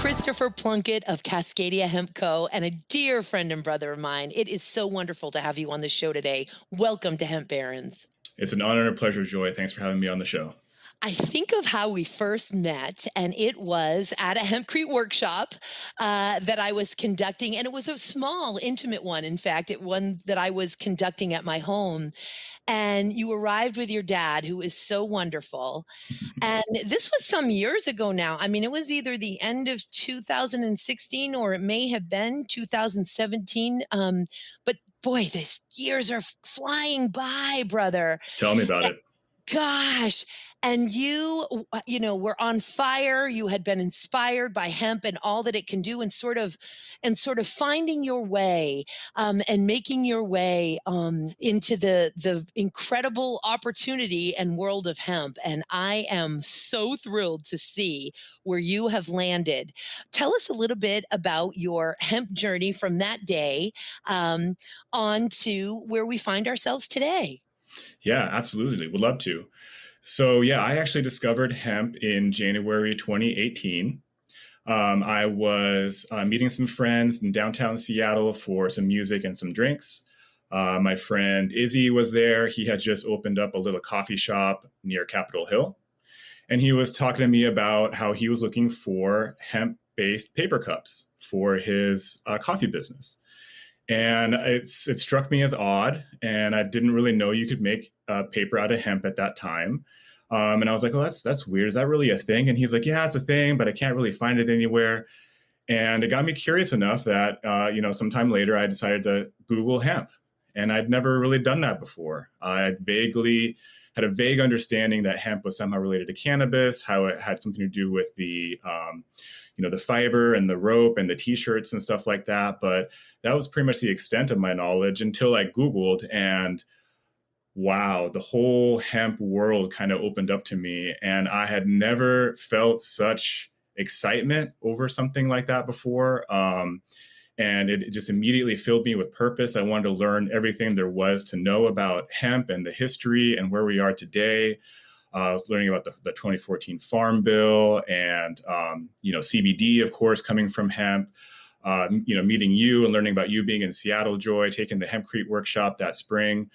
Christopher Plunkett of Cascadia Hemp Co. and a dear friend and brother of mine. It is so wonderful to have you on the show today. Welcome to Hemp Barons. It's an honor and a pleasure, Joy. Thanks for having me on the show. I think of how we first met, and it was at a hempcrete workshop that I was conducting, and it was a small, intimate one. In fact, one that I was conducting at my home. And you arrived with your dad, who is so wonderful. And this was some years ago now. I mean, it was either the end of 2016 or it may have been 2017. But boy, these years are flying by, brother. Tell me about it. Gosh. And you were on fire. You had been inspired by hemp and all that it can do, and sort of finding your way and making your way into the incredible opportunity and world of hemp. And I am so thrilled to see where you have landed. Tell us a little bit about your hemp journey from that day on to where we find ourselves today. Yeah, absolutely. Would love to. So yeah, I actually discovered hemp in January 2018. I was meeting some friends in downtown Seattle for some music and some drinks. My friend Izzy was there. He had just opened up a little coffee shop near Capitol Hill. And he was talking to me about how he was looking for hemp-based paper cups for his coffee business. And it struck me as odd, and I didn't really know you could make paper out of hemp at that time. And I was like, "Oh, that's weird. Is that really a thing?" And he's like, "Yeah, it's a thing, but I can't really find it anywhere." And it got me curious enough that sometime later I decided to Google hemp, and I'd never really done that before. I had a vague understanding that hemp was somehow related to cannabis, how it had something to do with the the fiber and the rope and the t-shirts and stuff like that, but that was pretty much the extent of my knowledge until I Googled, and wow, the whole hemp world kind of opened up to me. And I had never felt such excitement over something like that before. And it just immediately filled me with purpose. I wanted to learn everything there was to know about hemp and the history and where we are today. I was learning about the 2014 Farm Bill and, CBD, of course, coming from hemp. Meeting you and learning about you being in Seattle, Joy, taking the hempcrete workshop that spring,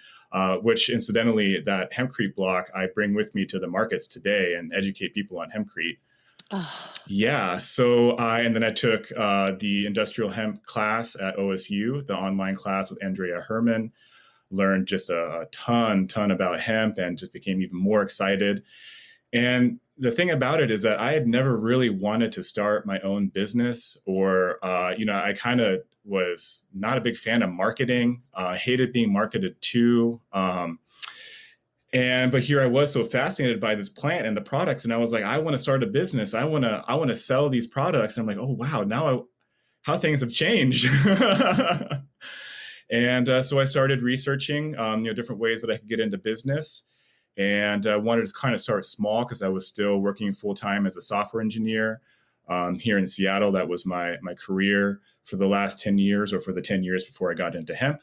which incidentally, that hempcrete block I bring with me to the markets today and educate people on hempcrete. Oh. Yeah. So I took the industrial hemp class at OSU, the online class with Andrea Herman, learned just a ton about hemp and just became even more excited. And the thing about it is that I had never really wanted to start my own business or, I kind of was not a big fan of marketing, hated being marketed to. But here I was so fascinated by this plant and the products. And I was like, I want to start a business. I want to sell these products. And I'm like, oh, wow, now how things have changed. And so I started researching, different ways that I could get into business. And I wanted to kind of start small because I was still working full time as a software engineer here in Seattle. That was my career for the last 10 years or for the 10 years before I got into hemp.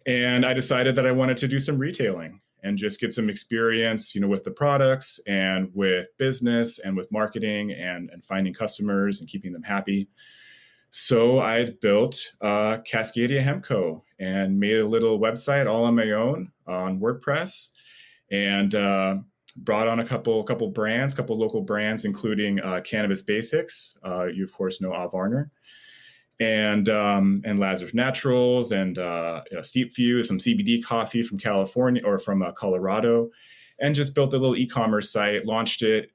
And I decided that I wanted to do some retailing and just get some experience, with the products and with business and with marketing and finding customers and keeping them happy. So I built Cascadia Hemp Co. and made a little website all on my own on WordPress, and brought on a couple brands, couple local brands, including Cannabis Basics. You of course know Av Varner, and Lazarus Naturals, and Steep Fuse, some CBD coffee from California or from Colorado, and just built a little e-commerce site. Launched it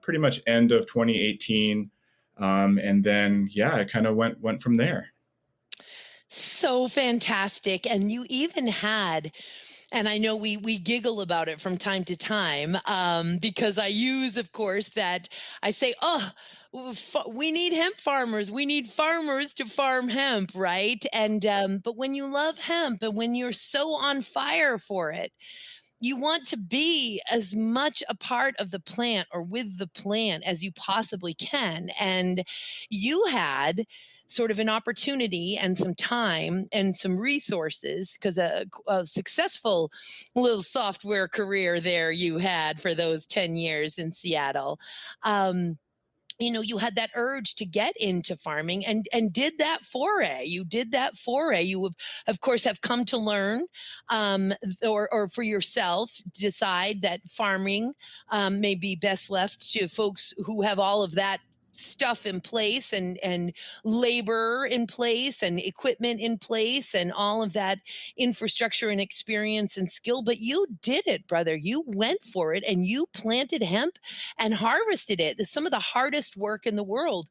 pretty much end of 2018. And then, I kind of went from there. So fantastic. And you even had, and I know we giggle about it from time to time, because I use, of course, that I say, we need hemp farmers. We need farmers to farm hemp, right? And but when you love hemp and when you're so on fire for it, you want to be as much a part of the plant or with the plant as you possibly can. And you had sort of an opportunity and some time and some resources, because a successful little software career there you had for those 10 years in Seattle. you had that urge to get into farming and did that foray. You did that foray. You have, of course, have come to learn, or for yourself decide that farming may be best left to folks who have all of that stuff in place, and labor in place and equipment in place and all of that infrastructure and experience and skill. But you did it, brother. You went for it and you planted hemp and harvested it. It's some of the hardest work in the world.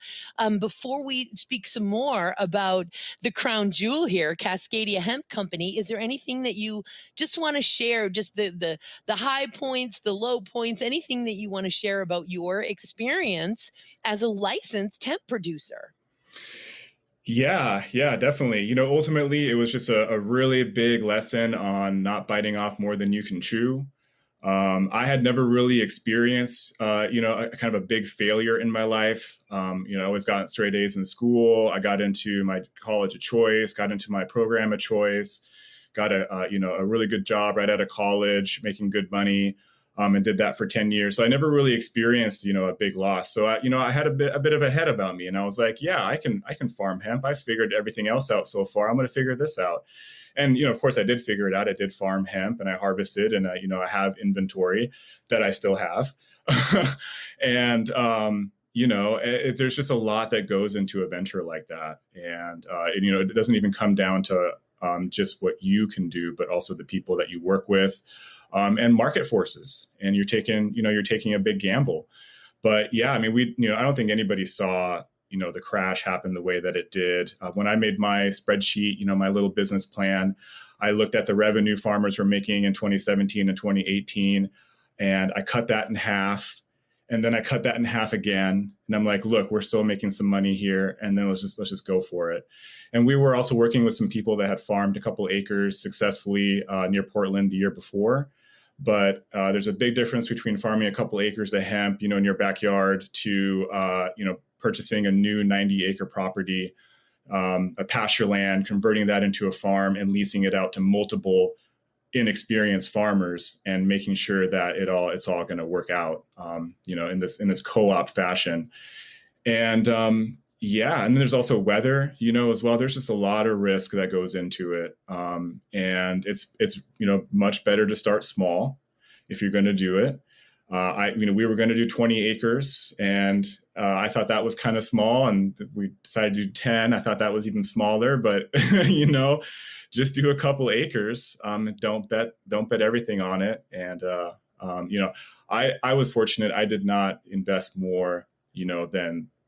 Before we speak some more about the crown jewel here, Cascadia Hemp Company, is there anything that you just want to share? Just the high points, the low points, anything that you want to share about your experience as a licensed hemp producer? Yeah, yeah, definitely. Ultimately, it was just a really big lesson on not biting off more than you can chew. I had never really experienced, a kind of a big failure in my life. I always got straight A's in school. I got into my college of choice, got into my program of choice, got a really good job right out of college, making good money, and did that for 10 years. So I never really experienced, a big loss. So I had a bit of a head about me, and I was like, yeah, I can farm hemp. I figured everything else out so far. I'm going to figure this out. And, of course I did figure it out. I did farm hemp and I harvested, and I have inventory that I still have. And, there's just a lot that goes into a venture like that. And it doesn't even come down to just what you can do, but also the people that you work with, and market forces. And you're taking a big gamble. But yeah, I mean, I don't think anybody saw the crash happened the way that it did. When I made my spreadsheet, my little business plan, I looked at the revenue farmers were making in 2017 and 2018, and I cut that in half. And then I cut that in half again. And I'm like, look, we're still making some money here. And then let's just go for it. And we were also working with some people that had farmed a couple acres successfully near Portland the year before. But there's a big difference between farming a couple acres of hemp, in your backyard, to, purchasing a new 90-acre property, a pasture land, converting that into a farm and leasing it out to multiple inexperienced farmers, and making sure that it's all going to work out, in this co-op fashion. And yeah, and then there's also weather, as well. There's just a lot of risk that goes into it, and it's much better to start small if you're going to do it. We were going to do 20 acres, and I thought that was kind of small, and we decided to do 10. I thought that was even smaller, but just do a couple acres. Don't bet everything on it. And I was fortunate. I did not invest more,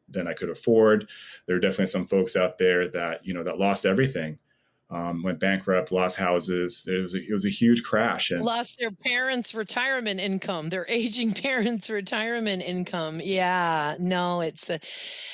than I could afford. There were definitely some folks out there that that lost everything. Went bankrupt, lost houses. It was a huge crash, and Lost their parents' retirement income, their aging parents' retirement income. Yeah, no, it's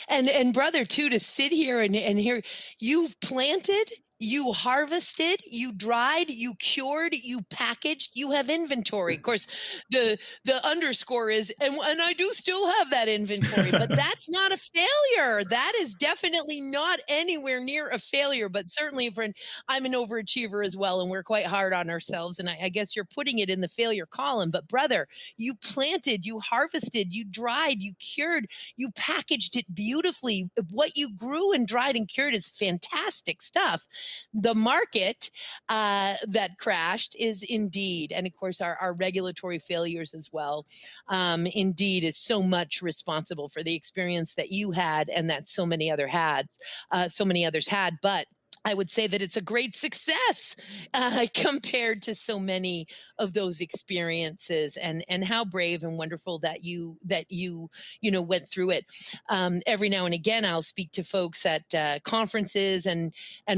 and brother too, to sit here and hear you planted, you harvested, you dried, you cured, you packaged, you have inventory. Of course, the underscore is, and I do still have that inventory, but that's not a failure. That is definitely not anywhere near a failure. But certainly, for I'm an overachiever as well, and we're quite hard on ourselves. And I guess you're putting it in the failure column. But brother, you planted, you harvested, you dried, you cured, you packaged it beautifully. What you grew and dried and cured is fantastic stuff. The market that crashed is Indeed, and of course our regulatory failures as well. Indeed is so much responsible for the experience that you had and that so many others had. But I would say that it's a great success compared to so many of those experiences, and how brave and wonderful that you went through it. Every now and again, I'll speak to folks at conferences and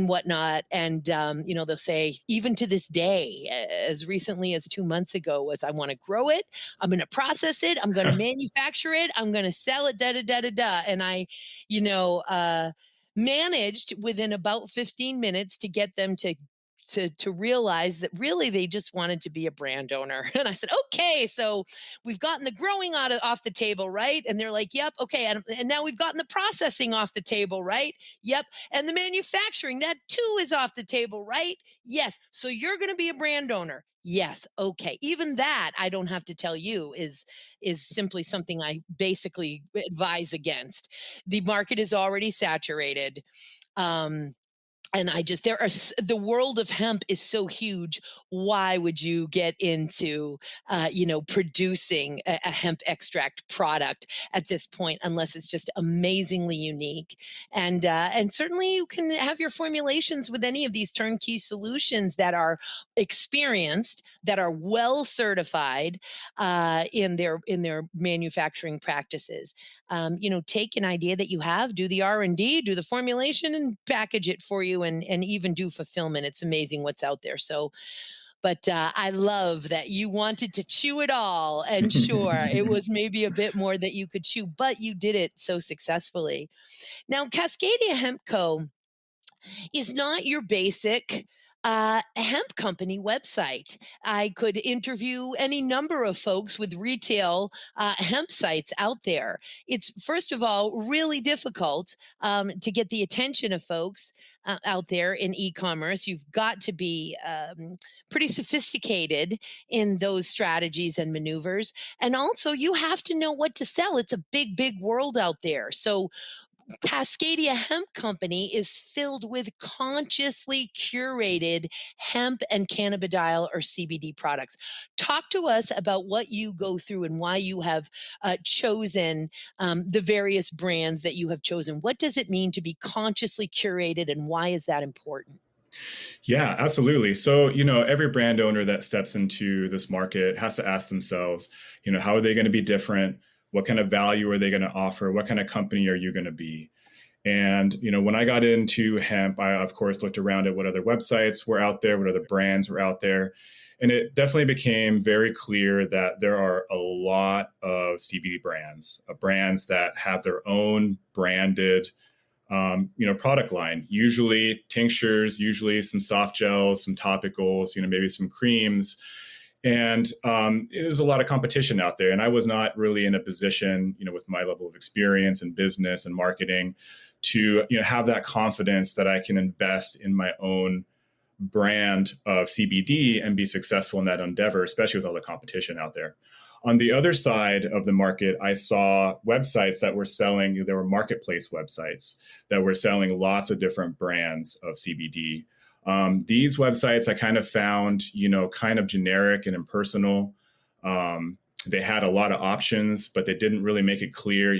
whatnot, and they'll say, even to this day, as recently as 2 months ago, was I want to grow it, I'm going to process it, I'm going to manufacture it, I'm going to sell it, da da da da da, and I, you know. Managed within about 15 minutes to get them to to realize that really they just wanted to be a brand owner. And I said, okay, so we've gotten the growing off the table, right? And they're like, yep, okay, and now we've gotten the processing off the table, right? Yep, and the manufacturing, that too is off the table, right? Yes. So you're going to be a brand owner. Yes. Okay. Even that I don't have to tell you is simply something I basically advise against. The market is already saturated. Um, and the world of hemp is so huge. Why would you get into, producing a hemp extract product at this point, unless it's just amazingly unique? And certainly you can have your formulations with any of these turnkey solutions that are experienced, that are well certified in their manufacturing practices. Take an idea that you have, do the R&D, do the formulation, and package it for you, and even do fulfillment. It's amazing what's out there. So, but I love that you wanted to chew it all. And sure, it was maybe a bit more that you could chew, but you did it so successfully. Now, Cascadia Hemp Co. is not your basic hemp company website. I could interview any number of folks with retail hemp sites out there. It's, first of all, really difficult to get the attention of folks out there in e-commerce. You've got to be pretty sophisticated in those strategies and maneuvers. And also, you have to know what to sell. It's a big, big world out there. So Cascadia Hemp Company is filled with consciously curated hemp and cannabidiol or CBD products. Talk to us about what you go through and why you have chosen the various brands that you have chosen. What does it mean to be consciously curated, and why is that important? Yeah, absolutely. So, every brand owner that steps into this market has to ask themselves, how are they going to be different? What kind of value are they going to offer? What kind of company are you going to be? And, when I got into hemp, I, of course, looked around at what other websites were out there, what other brands were out there. And it definitely became very clear that there are a lot of CBD brands that have their own branded product line, usually tinctures, usually some soft gels, some topicals, maybe some creams. And there's a lot of competition out there. And I was not really in a position, with my level of experience in business and marketing to, have that confidence that I can invest in my own brand of CBD and be successful in that endeavor, especially with all the competition out there. On the other side of the market, I saw websites that were selling, there were marketplace websites that were selling lots of different brands of CBD. These websites I kind of found, kind of generic and impersonal. They had a lot of options, but they didn't really make it clear,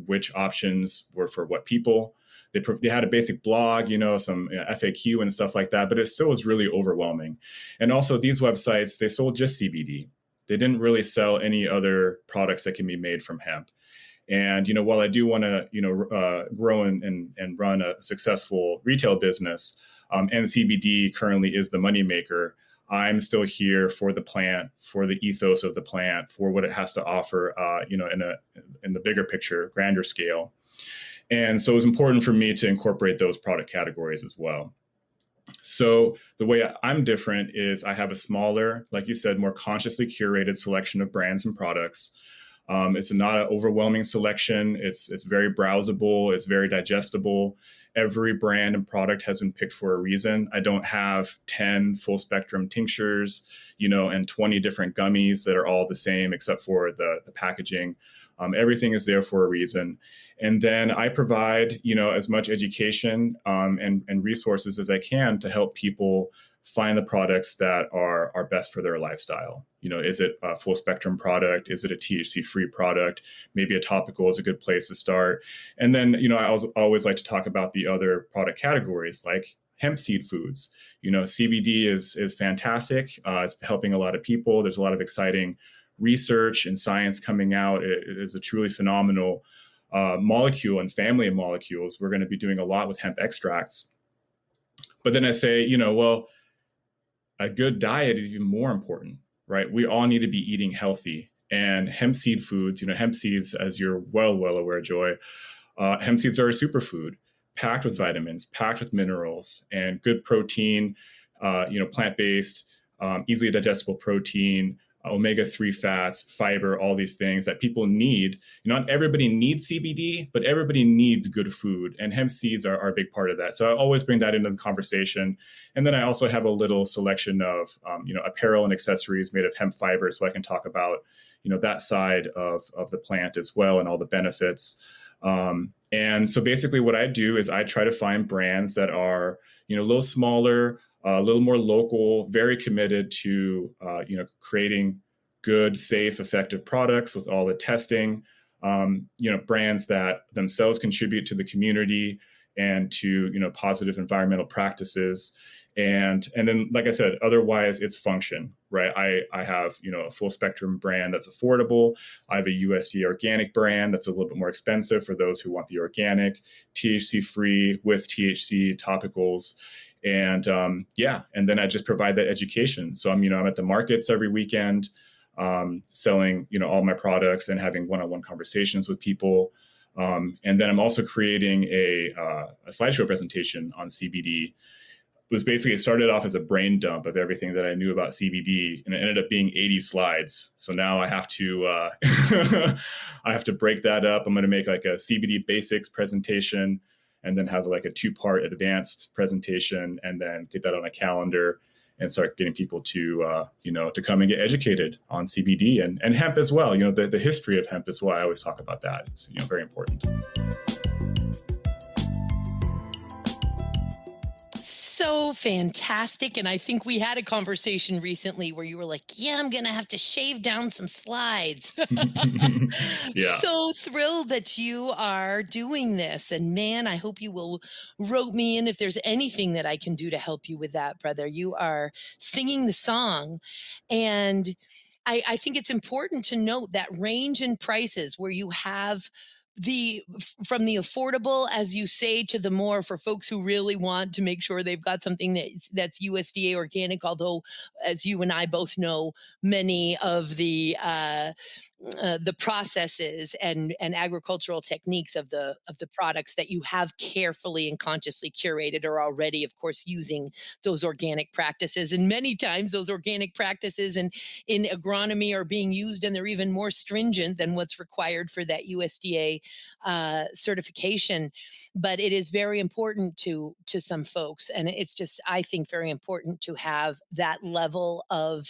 which options were for what people. They had a basic blog, some FAQ and stuff like that, but it still was really overwhelming. And also these websites, they sold just CBD. They didn't really sell any other products that can be made from hemp. And, while I do want to, grow and run a successful retail business, and CBD currently is the moneymaker, I'm still here for the plant, for the ethos of the plant, for what it has to offer, in the bigger picture, grander scale. And so it was important for me to incorporate those product categories as well. So the way I'm different is I have a smaller, like you said, more consciously curated selection of brands and products. It's not an overwhelming selection. It's very browsable. It's very digestible. Every brand and product has been picked for a reason. I don't have 10 full spectrum tinctures, and 20 different gummies that are all the same except for the packaging. Everything is there for a reason. And then I provide, as much education and resources as I can to help people find the products that are best for their lifestyle. Is it a full spectrum product? Is it a THC-free product? Maybe a topical is a good place to start. And then, I always like to talk about the other product categories like hemp seed foods. CBD is fantastic. It's helping a lot of people. There's a lot of exciting research and science coming out. It is a truly phenomenal molecule and family of molecules. We're going to be doing a lot with hemp extracts. But then I say, well, a good diet is even more important, right? We all need to be eating healthy. And hemp seed foods, hemp seeds, as you're well aware, Joy, hemp seeds are a superfood packed with vitamins, packed with minerals, and good protein, plant-based, easily digestible protein, omega-3 fats, fiber, all these things that people need. Not everybody needs CBD, but everybody needs good food, and hemp seeds are a big part of that. So I always bring that into the conversation. And then I also have a little selection of, apparel and accessories made of hemp fiber, so I can talk about, that side of the plant as well and all the benefits. And so basically what I do is I try to find brands that are, a little smaller, a little more local, very committed to, creating good, safe, effective products with all the testing, brands that themselves contribute to the community and to, positive environmental practices. And then, like I said, otherwise it's function, right? I have, a full spectrum brand that's affordable. I have a USDA organic brand that's a little bit more expensive for those who want the organic, THC free with THC topicals. And and then I just provide that education. So I'm at the markets every weekend, selling, all my products and having one-on-one conversations with people. And then I'm also creating a slideshow presentation on CBD. It started off as a brain dump of everything that I knew about CBD, and it ended up being 80 slides. So now I have to I have to break that up. I'm going to make like a CBD basics presentation, and then have like a 2-part advanced presentation, and then get that on a calendar and start getting people to, to come and get educated on CBD and hemp as well. The history of hemp is why I always talk about that. It's, very important. So fantastic. And I think we had a conversation recently where you were like, yeah, I'm going to have to shave down some slides. Yeah. So thrilled that you are doing this. And man, I hope you will rope me in if there's anything that I can do to help you with that, brother. You are singing the song. And I think it's important to note that range in prices where you have from the affordable, as you say, to the more for folks who really want to make sure they've got something that's USDA organic. Although, as you and I both know, many of the processes and agricultural techniques of the products that you have carefully and consciously curated are already, of course, using those organic practices. And many times, those organic practices in agronomy are being used, and they're even more stringent than what's required for that USDA certification. But it is very important to some folks, and it's just, I think, very important to have that level of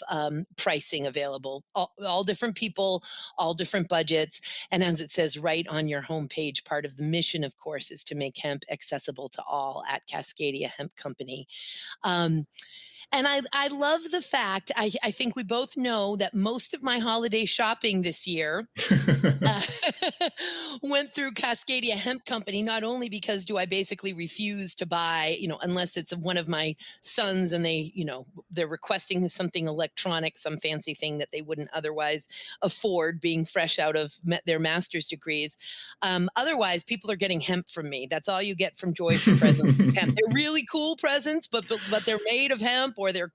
pricing available. All different people, all different budgets, and as it says right on your homepage, part of the mission, of course, is to make hemp accessible to all at Cascadia Hemp Company. And I love the fact, I think we both know that most of my holiday shopping this year uh, went through Cascadia Hemp Company, not only because do I basically refuse to buy, unless it's one of my sons and they're requesting something electronic, some fancy thing that they wouldn't otherwise afford being fresh out of their master's degrees. Otherwise, people are getting hemp from me. That's all you get from Joy for presents. Hemp. They're really cool presents, but they're made of hemp, or they're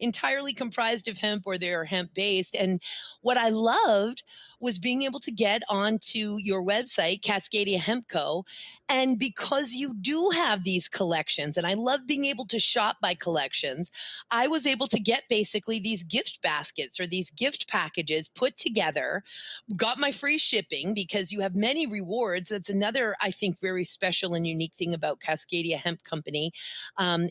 entirely comprised of hemp, or they're hemp based. And what I loved was being able to get onto your website, Cascadia Hemp Co. And because you do have these collections, and I love being able to shop by collections, I was able to get basically these gift baskets or these gift packages put together, got my free shipping because you have many rewards. That's another, I think, very special and unique thing about Cascadia Hemp Company,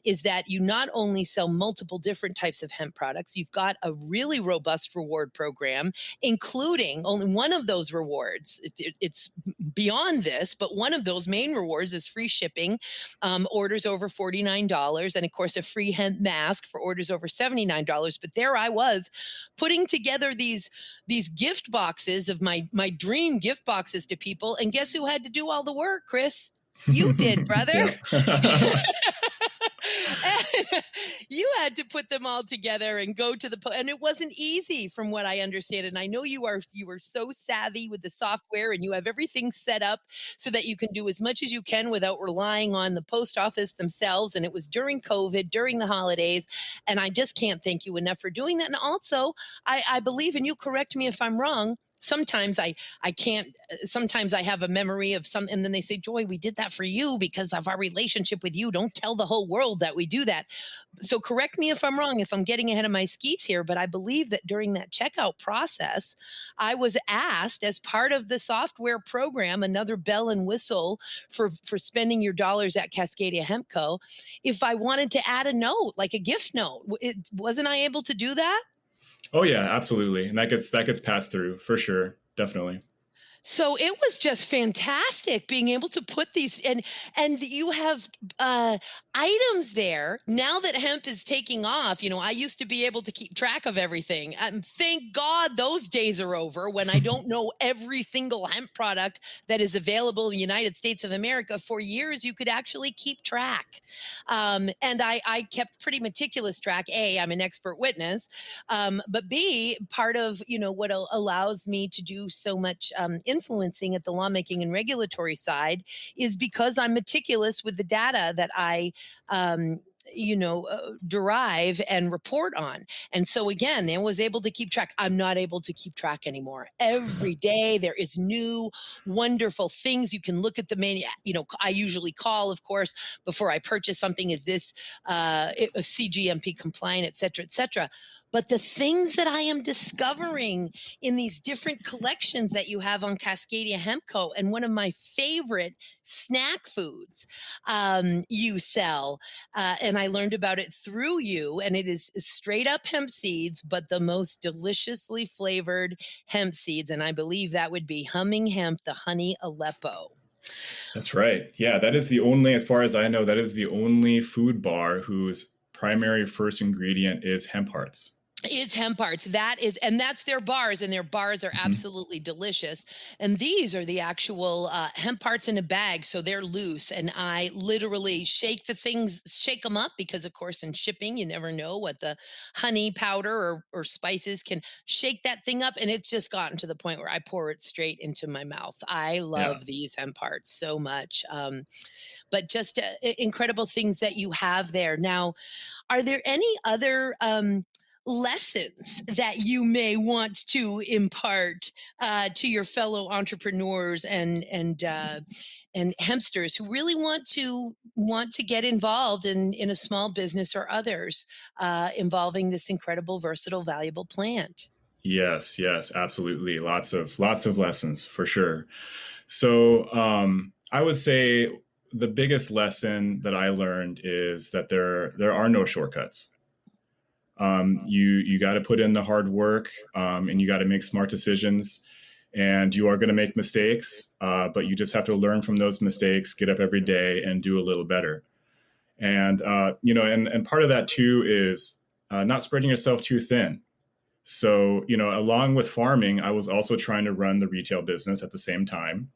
is that you not only sell multiple different types of hemp products, you've got a really robust reward program, including only one of those rewards. It's beyond this, but one of those main rewards is free shipping, orders over $49, and of course a free hemp mask for orders over $79. But there I was putting together these gift boxes of my dream gift boxes to people, and guess who had to do all the work, Kris? You did, brother. You had to put them all together and go to and it wasn't easy, from what I understand. And I know you were so savvy with the software, and you have everything set up so that you can do as much as you can without relying on the post office themselves. And it was during COVID, during the holidays, and I just can't thank you enough for doing that. And also, I believe, and you correct me if I'm wrong, sometimes I can't, sometimes I have a memory of some, and then they say, Joy, we did that for you because of our relationship with you. Don't tell the whole world that we do that. So correct me if I'm wrong, if I'm getting ahead of my skis here, but I believe that during that checkout process, I was asked as part of the software program, another bell and whistle for spending your dollars at Cascadia Hemp Co., if I wanted to add a note, like a gift note. Wasn't I able to do that? Oh yeah, absolutely. And that gets passed through for sure. Definitely. So it was just fantastic being able to put these, and you have items there now that hemp is taking off. I used to be able to keep track of everything. Thank God those days are over when I don't know every single hemp product that is available in the United States of America. For years, you could actually keep track, and I kept pretty meticulous track. A, I'm an expert witness, but B, part of what allows me to do so much influencing at the lawmaking and regulatory side is because I'm meticulous with the data that I derive and report on. And so again, I was able to keep track. I'm not able to keep track anymore. Every day there is new wonderful things. You can look at the menu. I usually call, of course, before I purchase something, is this CGMP compliant, et cetera, et cetera. But the things that I am discovering in these different collections that you have on Cascadia Hemp Co., and one of my favorite snack foods you sell, and I learned about it through you, and it is straight up hemp seeds, but the most deliciously flavored hemp seeds. And I believe that would be Humming Hemp, the Honey Aleppo. That's right. Yeah, that is the only, as far as I know, that is the only food bar whose primary first ingredient is hemp hearts. It's hemp hearts. And that's their bars, and their bars are Mhm. absolutely delicious. And these are the actual hemp hearts in a bag, so they're loose. And I literally shake them up because, of course, in shipping, you never know what the honey powder or spices can shake that thing up. And it's just gotten to the point where I pour it straight into my mouth. I Yeah. love these hemp hearts so much. But just incredible things that you have there. Now, are there any other lessons that you may want to impart to your fellow entrepreneurs and hempsters who really want to get involved in a small business or others involving this incredible, versatile, valuable plant? Yes, yes, absolutely. Lots of lessons for sure. So I would say the biggest lesson that I learned is that there are no shortcuts. You got to put in the hard work, and you got to make smart decisions, and you are going to make mistakes, but you just have to learn from those mistakes, get up every day, and do a little better. And and part of that too is not spreading yourself too thin. So along with farming, I was also trying to run the retail business at the same time.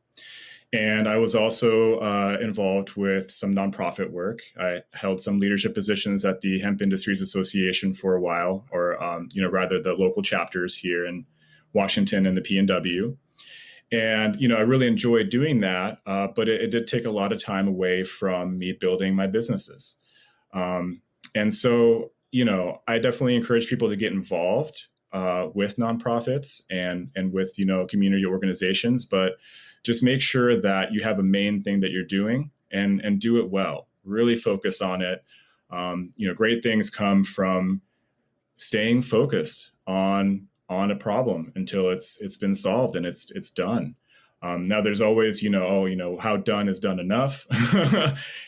And I was also involved with some nonprofit work. I held some leadership positions at the Hemp Industries Association for a while, or rather the local chapters here in Washington and the PNW. And I really enjoyed doing that, but it did take a lot of time away from me building my businesses. And so I definitely encourage people to get involved with nonprofits and with community organizations, but just make sure that you have a main thing that you're doing and do it well. Really focus on it. Great things come from staying focused on a problem until it's been solved and it's done. Now there's always, how done is done enough,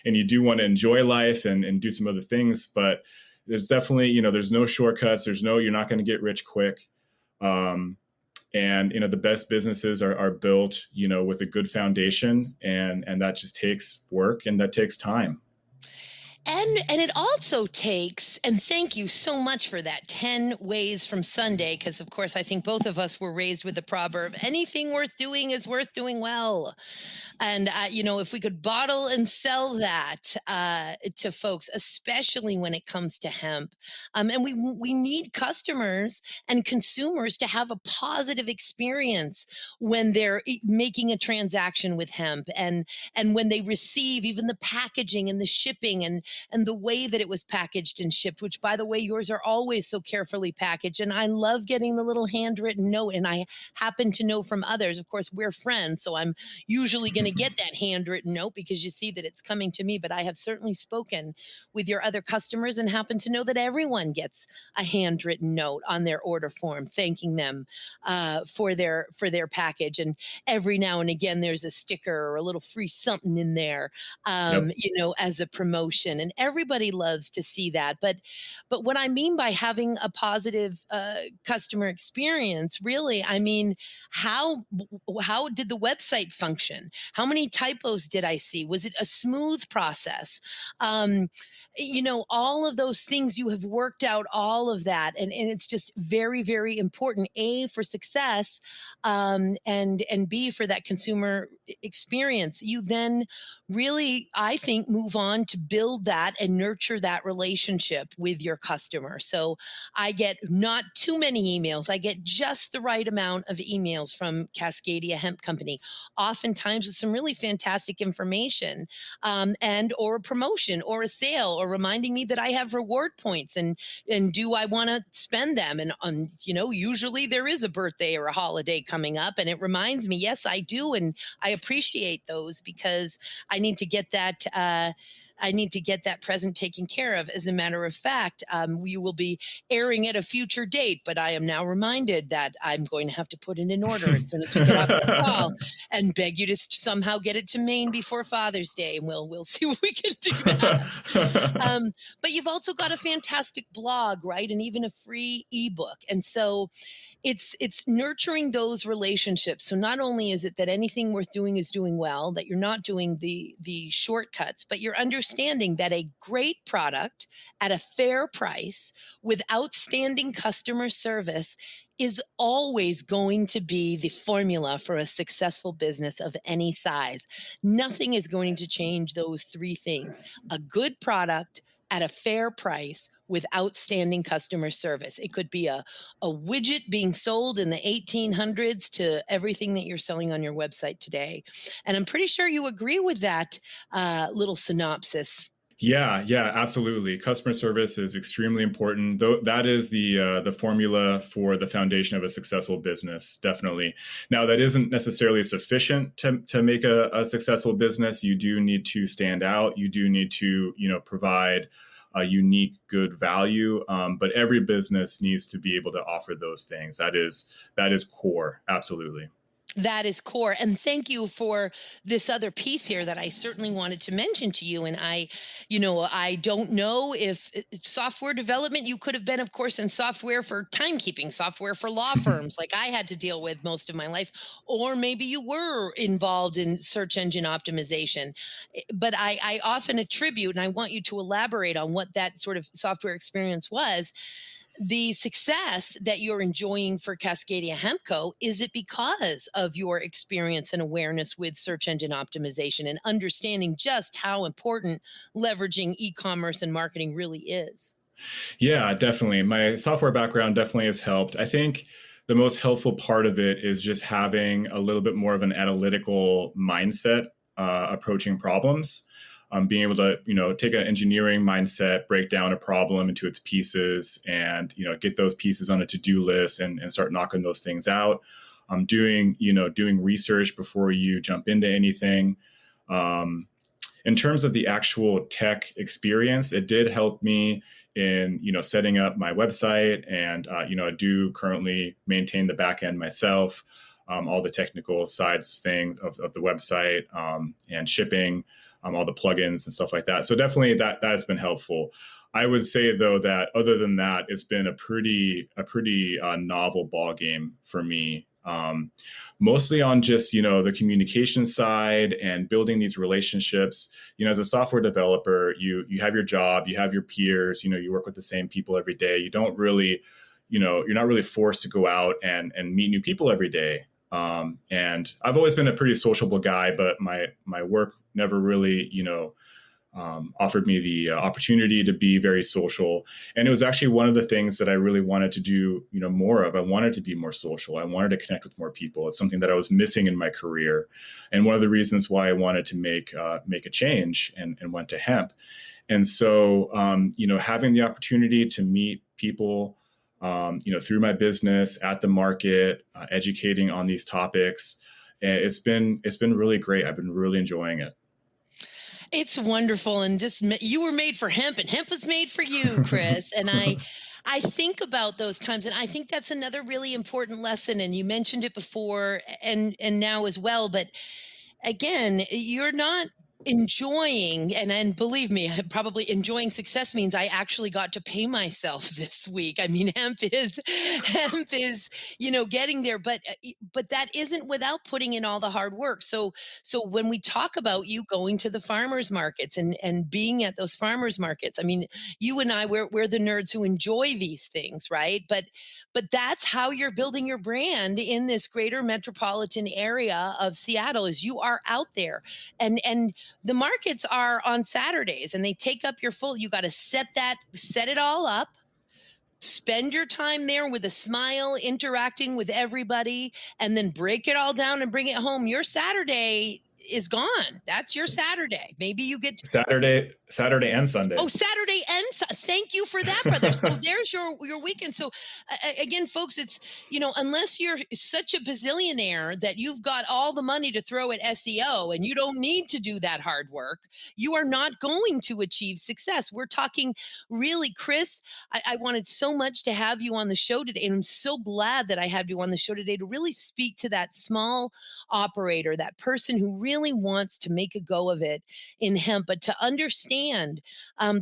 and you do want to enjoy life and do some other things, but there's definitely, there's no shortcuts. You're not going to get rich quick. And the best businesses are built with a good foundation, and that just takes work, and that takes time. And it also takes, and thank you so much for that 10 ways from Sunday, because of course I think both of us were raised with the proverb, anything worth doing is worth doing well. And if we could bottle and sell that to folks, especially when it comes to hemp, and we need customers and consumers to have a positive experience when they're making a transaction with hemp, and when they receive even the packaging and the shipping, and the way that it was packaged and shipped, which by the way, yours are always so carefully packaged. And I love getting the little handwritten note. And I happen to know from others, of course, we're friends. So I'm usually going to get that handwritten note because you see that it's coming to me. But I have certainly spoken with your other customers and happen to know that everyone gets a handwritten note on their order form thanking them for their package. And every now and again, there's a sticker or a little free something in there, Yep. as a promotion. And everybody loves to see that. But what I mean by having a positive customer experience, really, I mean, how did the website function? How many typos did I see? Was it a smooth process? Um, all of those things, you have worked out all of that. And it's just very, very important, A, for success, and B, for that consumer experience. You then really, I think, move on to build that and nurture that relationship with your customer. So I get not too many emails. I get just the right amount of emails from Cascadia Hemp Company, oftentimes with some really fantastic information, and or a promotion or a sale, or reminding me that I have reward points, and do I want to spend them? And usually there is a birthday or a holiday coming up, and it reminds me, yes, I do, and I appreciate those because I need to get that. I need to get that present taken care of. As a matter of fact, we will be airing at a future date, but I am now reminded that I'm going to have to put it in order as soon as we get off this call, and beg you to somehow get it to Maine before Father's Day, and we'll see what we can do that. But you've also got a fantastic blog, right, and even a free ebook, and so it's nurturing those relationships. So not only is it that anything worth doing is doing well, that you're not doing the shortcuts, but you're understanding that a great product at a fair price with outstanding customer service is always going to be the formula for a successful business of any size. Nothing is going to change those three things: a good product at a fair price with outstanding customer service. It could be a widget being sold in the 1800s to everything that you're selling on your website today. And I'm pretty sure you agree with that little synopsis. Yeah, absolutely. Customer service is extremely important. Though that is the formula for the foundation of a successful business, definitely. Now, that isn't necessarily sufficient to make a successful business. You do need to stand out. You do need to provide a unique, good value. But every business needs to be able to offer those things. That is core. Absolutely. That is core. And thank you for this other piece here that I certainly wanted to mention to you. And I don't know if software development, you could have been, of course, in software for timekeeping, software for law firms, like I had to deal with most of my life, or maybe you were involved in search engine optimization. But I often attribute, and I want you to elaborate on what that sort of software experience was, the success that you're enjoying for Cascadia Hemp Co. Is it because of your experience and awareness with search engine optimization and understanding just how important leveraging e-commerce and marketing really is? Yeah, definitely. My software background definitely has helped. I think the most helpful part of it is just having a little bit more of an analytical mindset approaching problems. Being able to, take an engineering mindset, break down a problem into its pieces, and get those pieces on a to-do list and start knocking those things out. Doing research before you jump into anything. In terms of the actual tech experience, it did help me in setting up my website, and I do currently maintain the back end myself, all the technical sides of things of the website, and shipping. All the plugins and stuff like that. So definitely that has been helpful. I would say though that other than that, it's been a pretty novel ball game for me. Mostly on just the communication side and building these relationships. As a software developer, you have your job, you have your peers. You work with the same people every day. You don't really, you're not really forced to go out and meet new people every day. And I've always been a pretty sociable guy, but my work never really, offered me the opportunity to be very social. And it was actually one of the things that I really wanted to do, more of. I wanted to be more social. I wanted to connect with more people. It's something that I was missing in my career. And one of the reasons why I wanted to make a change and went to hemp. And so, having the opportunity to meet people, through my business at the market, educating on these topics, it's been really great. I've been really enjoying it. It's wonderful, and just you were made for hemp, and hemp was made for you, Kris. And I think about those times, and I think that's another really important lesson. And you mentioned it before, and now as well. But again, you're not enjoying, and believe me, probably enjoying success means I actually got to pay myself this week. I mean, hemp is getting there, but that isn't without putting in all the hard work. So when we talk about you going to the farmers markets and being at those farmers markets, I mean, you and I, we're the nerds who enjoy these things, right? But that's how you're building your brand in this greater metropolitan area of Seattle, is you are out there. And the markets are on Saturdays, and they take up your full, you got to set it all up, spend your time there with a smile, interacting with everybody, and then break it all down and bring it home. Your Saturday is gone. That's your Saturday. Maybe you get Saturday and Sunday. Oh, Saturday and thank you for that, brother. So there's your weekend. So again, folks, it's unless you're such a bazillionaire that you've got all the money to throw at SEO and you don't need to do that hard work, you are not going to achieve success. We're talking really, Kris. I wanted so much to have you on the show today, and I'm so glad that I have you on the show today to really speak to that small operator, that person who really wants to make a go of it in hemp, but to understand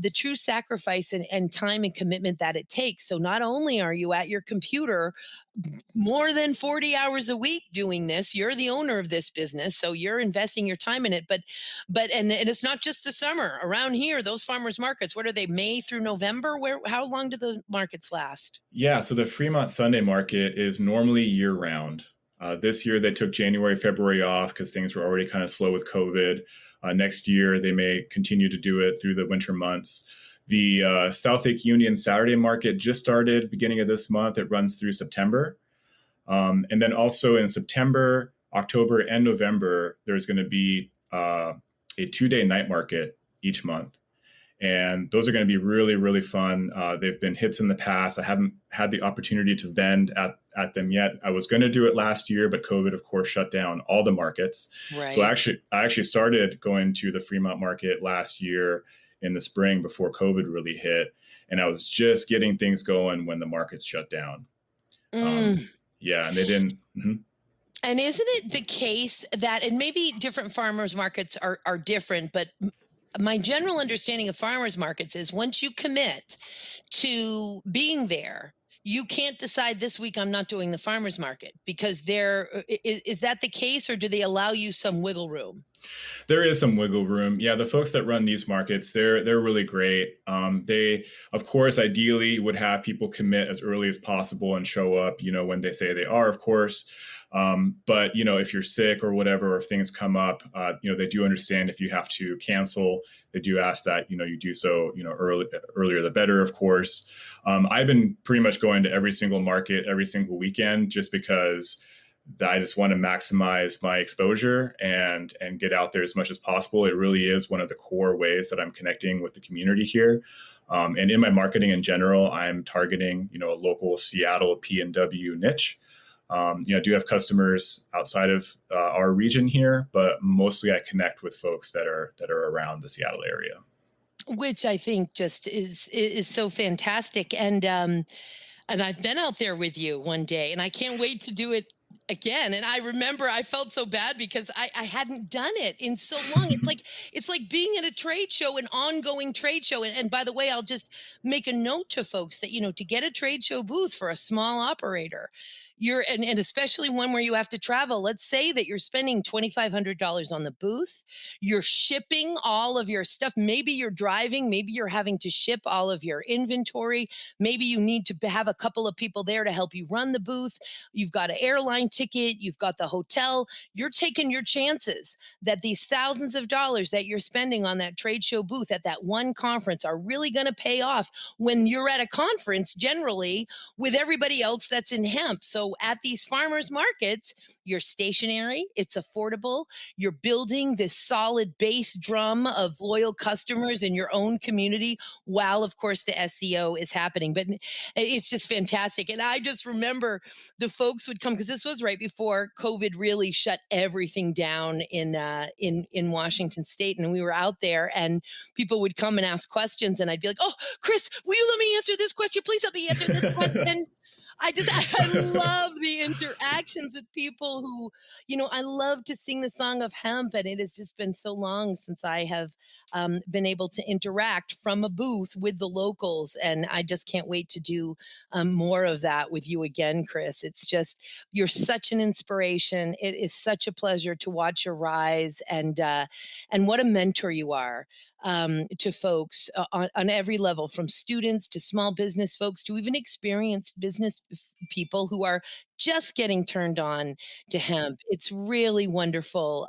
the true sacrifice and time and commitment that it takes. So not only are you at your computer more than 40 hours a week doing this, you're the owner of this business, so you're investing your time in it. But and it's not just the summer around here. Those farmers markets, what are they, May through November? How long do the markets last? Yeah, so the Fremont Sunday market is normally year round. This year they took January, February off because things were already kind of slow with COVID. Next year they may continue to do it through the winter months. The South Lake Union Saturday market just started beginning of this month. It runs through September. And then also in September, October, and November, there's going to be a 2-day night market each month. And those are going to be really, really fun. They've been hits in the past. I haven't had the opportunity to vend at them yet. I was going to do it last year, but COVID, of course, shut down all the markets. Right. So I actually started going to the Fremont market last year in the spring before COVID really hit. And I was just getting things going when the markets shut down. Yeah, and they didn't. Mm-hmm. And isn't it the case that, and maybe different farmers markets are different, but my general understanding of farmers markets is once you commit to being there, you can't decide this week I'm not doing the farmers market, because is that the case, or do they allow you some wiggle room? There is some wiggle room. Yeah, the folks that run these markets, they're really great. They, of course, ideally would have people commit as early as possible and show up, when they say they are, of course. But, if you're sick or whatever, or if things come up, they do understand if you have to cancel. They do ask that, you do so, earlier the better, of course. I've been pretty much going to every single market every single weekend just because I just want to maximize my exposure and get out there as much as possible. It really is one of the core ways that I'm connecting with the community here. And in my marketing in general, I'm targeting, a local Seattle PNW niche. I do have customers outside of our region here, but mostly I connect with folks that are around the Seattle area. Which I think just is so fantastic. And I've been out there with you one day, and I can't wait to do it again. And I remember I felt so bad because I hadn't done it in so long. It's like being at a trade show, an ongoing trade show. And by the way, I'll just make a note to folks that, to get a trade show booth for a small operator, and especially one where you have to travel. Let's say that you're spending $2,500 on the booth. You're shipping all of your stuff. Maybe you're driving. Maybe you're having to ship all of your inventory. Maybe you need to have a couple of people there to help you run the booth. You've got an airline ticket. You've got the hotel. You're taking your chances that these thousands of dollars that you're spending on that trade show booth at that one conference are really going to pay off when you're at a conference generally with everybody else that's in hemp. So so at these farmers markets, you're stationary, it's affordable, you're building this solid base drum of loyal customers in your own community while, of course, the SEO is happening. But it's just fantastic. And I just remember the folks would come because this was right before COVID really shut everything down in Washington State, and we were out there, and people would come and ask questions, and I'd be like, "Oh, Kris, will you let me answer this question? Please help me answer this question." I love the interactions with people who, I love to sing the song of hemp, and it has just been so long since I have been able to interact from a booth with the locals, and I just can't wait to do more of that with you again, Kris. It's just you're such an inspiration. It is such a pleasure to watch your rise, and what a mentor you are to folks on every level, from students to small business folks to even experienced business people who are just getting turned on to hemp. It's really wonderful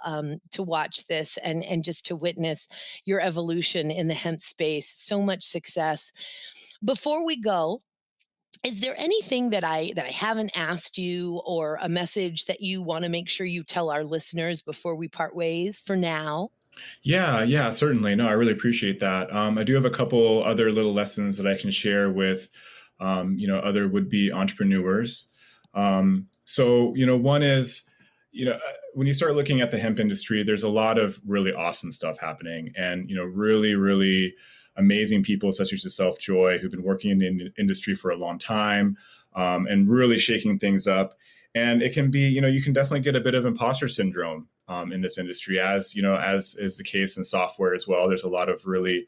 to watch this and just to witness your evolution in the hemp space. So much success. Before we go, is there anything that I haven't asked you, or a message that you want to make sure you tell our listeners before we part ways for now? Yeah, certainly. No, I really appreciate that. I do have a couple other little lessons that I can share with, other would-be entrepreneurs. One is, when you start looking at the hemp industry, there's a lot of really awesome stuff happening, and, really, really amazing people such as yourself, Joy, who've been working in the industry for a long time, and really shaking things up. And it can be, you can definitely get a bit of imposter syndrome in this industry, as is the case in software as well. There's a lot of really,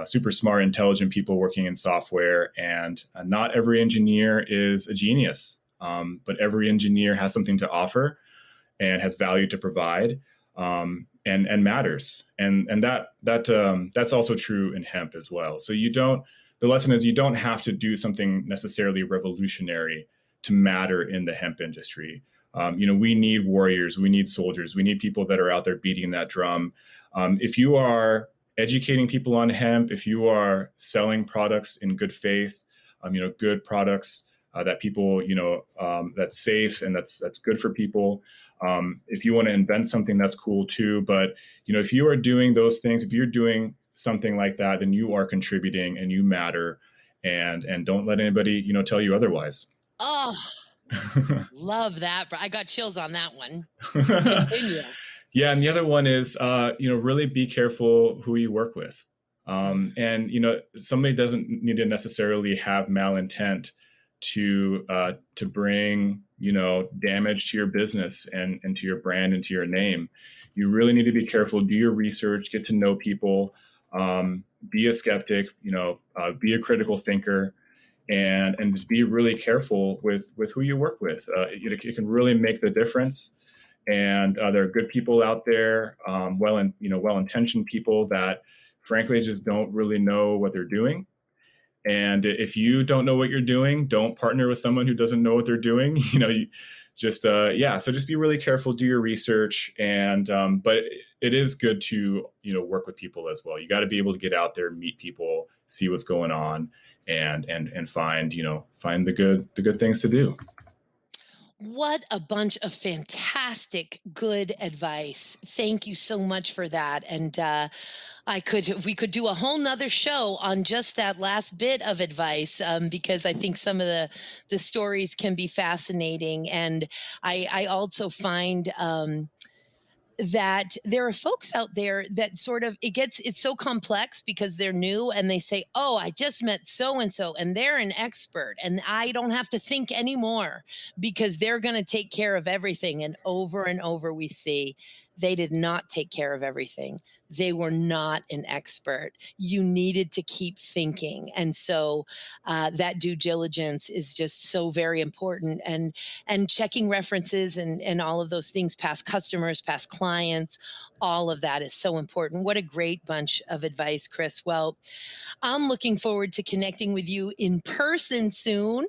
super smart, intelligent people working in software, and not every engineer is a genius, but every engineer has something to offer and has value to provide, and matters. And that's also true in hemp as well. So the lesson is you don't have to do something necessarily revolutionary to matter in the hemp industry. We need warriors, we need soldiers, we need people that are out there beating that drum. If you are educating people on hemp, if you are selling products in good faith, good products that people, that's safe and that's good for people. If you want to invent something, that's cool too. But, if you are doing those things, if you're doing something like that, then you are contributing and you matter, and don't let anybody, tell you otherwise. Oh, love that. I got chills on that one. Continue. Yeah, and the other one is, really be careful who you work with. And, somebody doesn't need to necessarily have malintent to bring, damage to your business and to your brand and to your name. You really need to be careful, do your research, get to know people, be a skeptic, be a critical thinker, and just be really careful with who you work with. It can really make the difference. And there are good people out there, well-intentioned people that frankly just don't really know what they're doing. And if you don't know what you're doing, don't partner with someone who doesn't know what they're doing. So just be really careful, do your research. And but it is good to work with people as well. You got to be able to get out there, meet people, see what's going on, and find the good things to do. What a bunch of fantastic, good advice. Thank you so much for that. And we could do a whole nother show on just that last bit of advice, because I think some of the stories can be fascinating. And I also find that there are folks out there that sort of it's so complex because they're new, and they say, "Oh, I just met so and so and they're an expert and I don't have to think anymore because they're going to take care of everything." And over we see they did not take care of everything. They were not an expert. You needed to keep thinking. And so that due diligence is just so very important. And checking references and all of those things, past customers, past clients, all of that is so important. What a great bunch of advice, Kris. Well, I'm looking forward to connecting with you in person soon.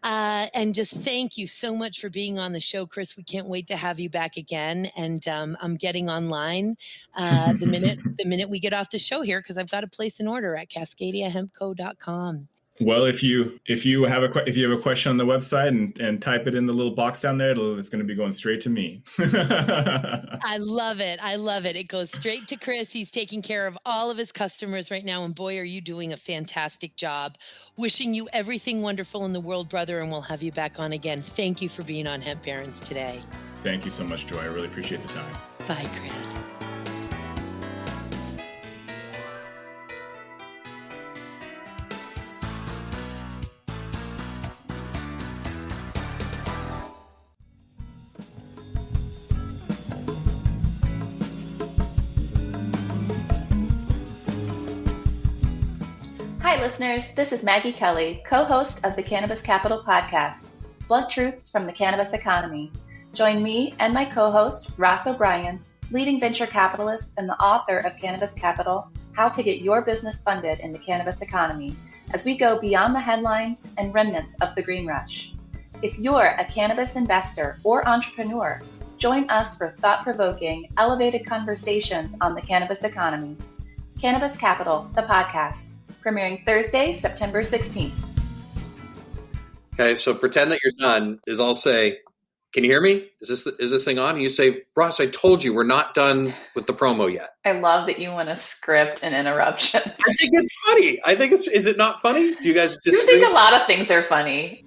And just thank you so much for being on the show, Kris. We can't wait to have you back again. And I'm getting online the minute we get off the show here, because I've got to place an order at cascadia-hemp-co.com. Well, if you have a question on the website and type it in the little box down there, it's going to be going straight to me. I love it. I love it. It goes straight to Kris. He's taking care of all of his customers right now. And boy, are you doing a fantastic job. Wishing you everything wonderful in the world, brother. And we'll have you back on again. Thank you for being on Hemp Parents today. Thank you so much, Joy. I really appreciate the time. Bye, Kris. Hi, listeners. This is Maggie Kelly, co-host of the Cannabis Capital podcast, Blunt Truths from the Cannabis Economy. Join me and my co-host, Ross O'Brien, leading venture capitalist and the author of Cannabis Capital, How to Get Your Business Funded in the Cannabis Economy, as we go beyond the headlines and remnants of the green rush. If you're a cannabis investor or entrepreneur, join us for thought-provoking, elevated conversations on the cannabis economy. Cannabis Capital, the podcast, premiering Thursday, September 16th. Okay, so pretend that you're done. I'll say, can you hear me? Is this thing on? And you say, Ross, I told you we're not done with the promo yet. I love that you want to script an interruption. I think it's funny. Is it not funny? Do you guys disagree? I think a lot of things are funny.